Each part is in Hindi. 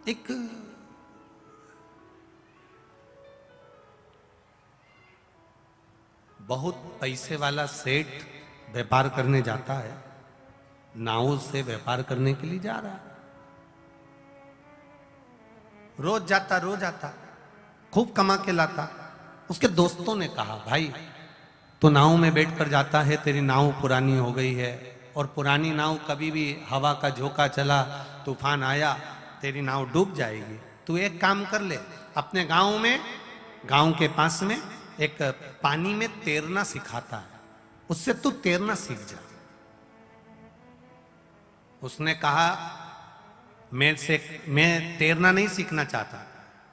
एक बहुत पैसे वाला सेठ व्यापार करने जाता है, नाव से व्यापार करने के लिए जा रहा है। रोज आता, खूब कमा के लाता। उसके दोस्तों ने कहा, भाई तो नाव में बैठकर जाता है, तेरी नाव पुरानी हो गई है और पुरानी नाव कभी भी हवा का झोंका चला, तूफान आया, तेरी नाव डूब जाएगी। तू एक काम कर ले, अपने गांव के पास में एक पानी में तैरना सिखाता है, उससे तू तैरना सीख जा। उसने कहा, मैं तैरना नहीं सीखना चाहता,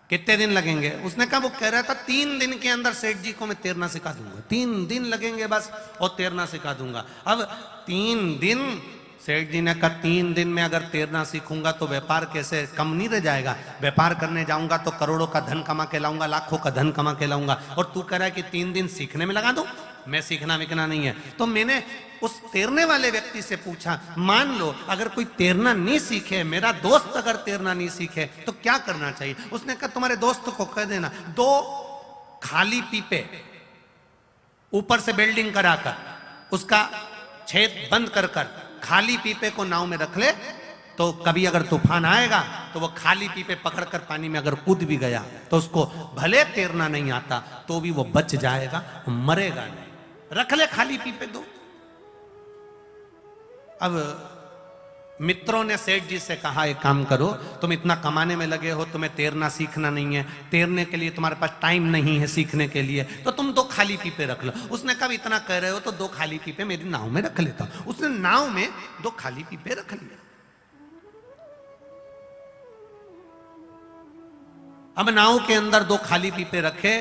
कितने दिन लगेंगे? उसने कहा, वो कह रहा था 3 दिन के अंदर सेठ जी को मैं तैरना सिखा दूंगा, 3 दिन लगेंगे बस और तैरना सिखा दूंगा। अब 3 दिन, सेठ जी ने कहा 3 दिन में अगर तैरना सीखूंगा तो व्यापार कैसे कम नहीं रह जाएगा? व्यापार करने जाऊंगा तो करोड़ों का धन कमा के लाऊंगा, लाखों का धन कमा के लाऊंगा, और तू कह रहा है कि 3 दिन सीखने में लगा दूं? मैं सीखना विकना नहीं है। तो मैंने उस तैरने वाले व्यक्ति से पूछा, मान लो अगर कोई तैरना नहीं सीखे, मेरा दोस्त अगर तैरना नहीं सीखे तो क्या करना चाहिए? उसने कहा, तुम्हारे दोस्त को कह देना 2 खाली पीपे ऊपर से बेल्डिंग कराकर उसका छेद बंद कर खाली पीपे को नाव में रख ले, तो कभी अगर तूफान आएगा तो वो खाली पीपे पकड़कर पानी में अगर कूद भी गया तो उसको भले तैरना नहीं आता तो भी वो बच जाएगा, मरेगा नहीं। रख ले खाली पीपे 2। अब मित्रों ने सेठ जी से कहा, एक काम करो, तुम इतना कमाने में लगे हो, तुम्हें तैरना सीखना नहीं है, तैरने के लिए तुम्हारे पास टाइम नहीं है सीखने के लिए, तो तुम 2 खाली पीपे रख लो। उसने कहा, इतना कह रहे हो तो 2 खाली पीपे मेरी नाव में रख लेता हूं। उसने नाव में 2 खाली पीपे रख लिए। अब नाव के अंदर 2 खाली पीपे रखे,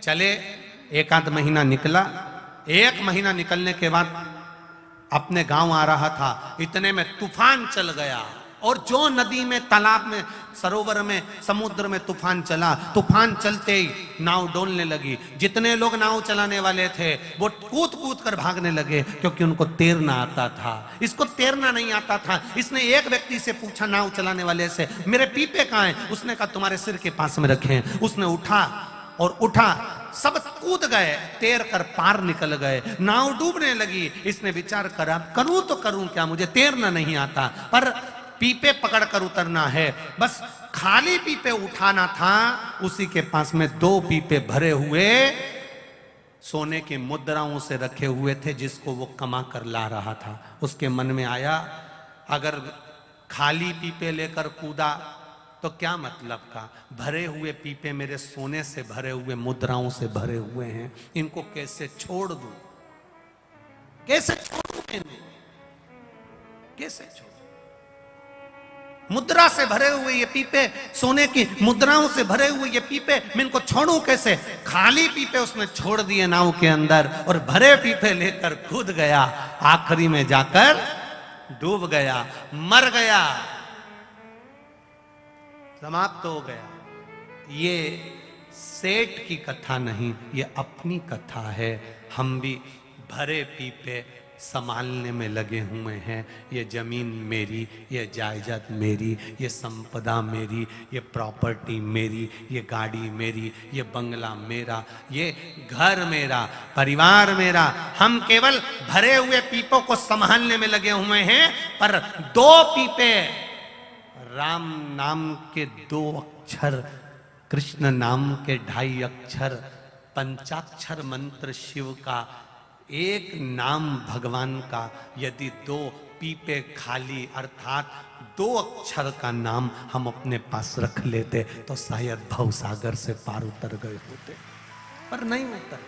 चले, 1 आध महीना निकला। 1 महीना निकलने के बाद अपने गांव आ रहा था, इतने में तूफान चल गया, और जो नदी में, तालाब में, सरोवर में, समुद्र में तूफान चला, तूफान चलते ही नाव डोलने लगी। जितने लोग नाव चलाने वाले थे वो कूद कूद कर भागने लगे, क्योंकि उनको तैरना आता था। इसको तैरना नहीं आता था। इसने एक व्यक्ति से पूछा, नाव चलाने वाले से, मेरे पीपे कहाँ हैं? उसने कहा, तुम्हारे सिर के पास में रखे हैं। उसने उठा, सब कूद गए, तैर कर पार निकल गए, नाव डूबने लगी। इसने विचार करा, करूं तो करूं क्या, मुझे तैरना नहीं आता, पर पीपे पकड़कर उतरना है, बस खाली पीपे उठाना था। उसी के पास में 2 पीपे भरे हुए सोने की मुद्राओं से रखे हुए थे, जिसको वो कमा कर ला रहा था। उसके मन में आया, अगर खाली पीपे लेकर कूदा तो क्या मतलब का, भरे हुए पीपे मेरे सोने से भरे हुए, मुद्राओं से भरे हुए हैं, इनको कैसे छोड़ दूं, कैसे छोड़ूं इन्हें, कैसे छोड़ूं? मुद्रा से भरे हुए ये पीपे, सोने की मुद्राओं से भरे हुए ये पीपे, मैं इनको छोड़ूं कैसे? खाली पीपे उसने छोड़ दिए नाव के अंदर, और भरे पीपे लेकर कूद गया। आखिरी में जाकर डूब गया, मर गया, समाप्त हो गया। ये सेठ की कथा नहीं, ये अपनी कथा है। हम भी भरे पीपे संभालने में लगे हुए हैं। ये जमीन मेरी, ये जायदाद मेरी, ये संपदा मेरी, ये प्रॉपर्टी मेरी, ये गाड़ी मेरी, ये बंगला मेरा, ये घर मेरा, परिवार मेरा। हम केवल भरे हुए पीपों को संभालने में लगे हुए हैं, पर 2 पीपे, राम नाम के 2 अक्षर, कृष्ण नाम के 2.5 अक्षर, पंचाक्षर मंत्र शिव का, 1 नाम भगवान का, यदि 2 पीपे खाली अर्थात 2 अक्षर का नाम हम अपने पास रख लेते तो शायद भवसागर से पार उतर गए होते, पर नहीं उतर।